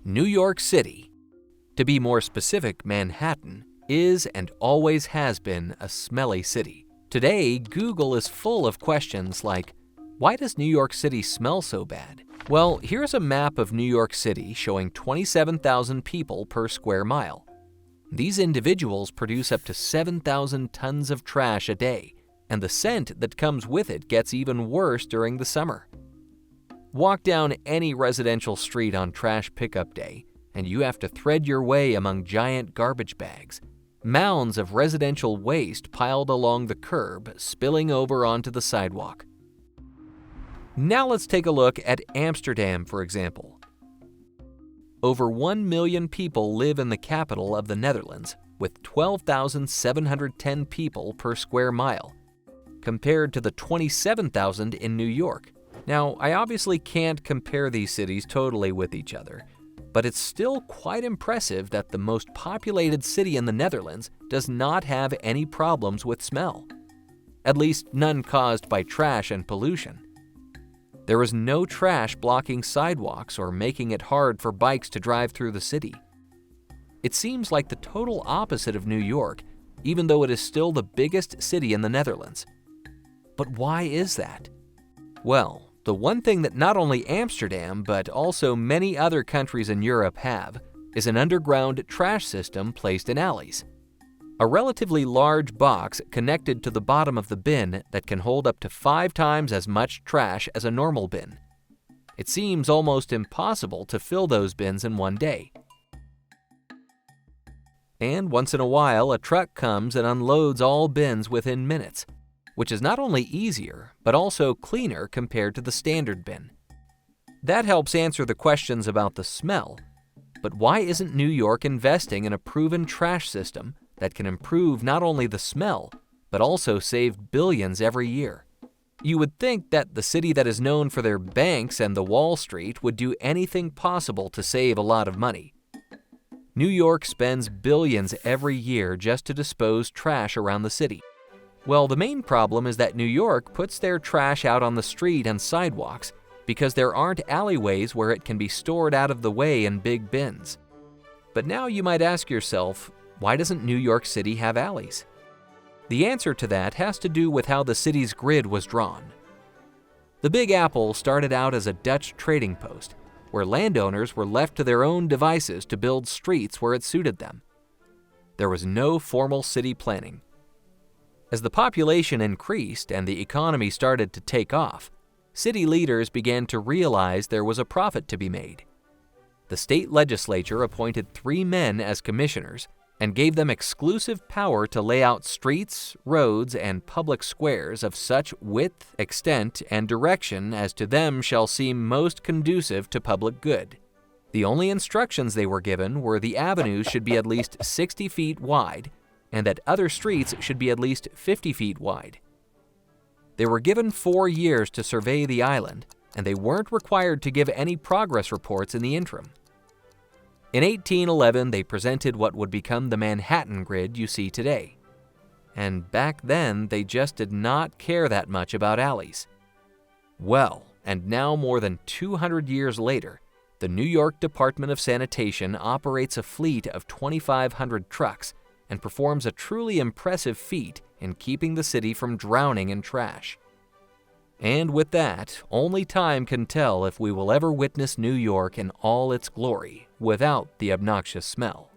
New York City. To be more specific, Manhattan is and always has been a smelly city. Today, Google is full of questions like, why does New York City smell so bad? Well, here's a map of New York City showing 27,000 people per square mile. These individuals produce up to 7,000 tons of trash a day, and the scent that comes with it gets even worse during the summer. Walk down any residential street on trash pickup day, and you have to thread your way among giant garbage bags, mounds of residential waste piled along the curb, spilling over onto the sidewalk. Now let's take a look at Amsterdam, for example. Over 1 million people live in the capital of the Netherlands, with 12,710 people per square mile, compared to the 27,000 in New York. Now, I obviously can't compare these cities totally with each other, but it's still quite impressive that the most populated city in the Netherlands does not have any problems with smell. At least none caused by trash and pollution. There is no trash blocking sidewalks or making it hard for bikes to drive through the city. It seems like the total opposite of New York, even though it is still the biggest city in the Netherlands. But why is that? Well, the one thing that not only Amsterdam, but also many other countries in Europe have, is an underground trash system placed in alleys. A relatively large box connected to the bottom of the bin that can hold up to 5 times as much trash as a normal bin. It seems almost impossible to fill those bins in one day. And once in a while, a truck comes and unloads all bins within minutes, which is not only easier, but also cleaner compared to the standard bin. That helps answer the questions about the smell, but why isn't New York investing in a proven trash system that can improve not only the smell, but also save billions every year? You would think that the city that is known for their banks and the Wall Street would do anything possible to save a lot of money. New York spends billions every year just to dispose trash around the city. Well, the main problem is that New York puts their trash out on the street and sidewalks because there aren't alleyways where it can be stored out of the way in big bins. But now you might ask yourself, why doesn't New York City have alleys? The answer to that has to do with how the city's grid was drawn. The Big Apple started out as a Dutch trading post, where landowners were left to their own devices to build streets where it suited them. There was no formal city planning. As the population increased and the economy started to take off, city leaders began to realize there was a profit to be made. The state legislature appointed 3 men as commissioners and gave them exclusive power to lay out streets, roads, and public squares of such width, extent, and direction as to them shall seem most conducive to public good. The only instructions they were given were the avenues should be at least 60 feet wide, and that other streets should be at least 50 feet wide. They were given 4 years to survey the island, and they weren't required to give any progress reports in the interim. In 1811, they presented what would become the Manhattan grid you see today. And back then, they just did not care that much about alleys. Well, and now more than 200 years later, the New York Department of Sanitation operates a fleet of 2,500 trucks and performs a truly impressive feat in keeping the city from drowning in trash. And with that, only time can tell if we will ever witness New York in all its glory without the obnoxious smell.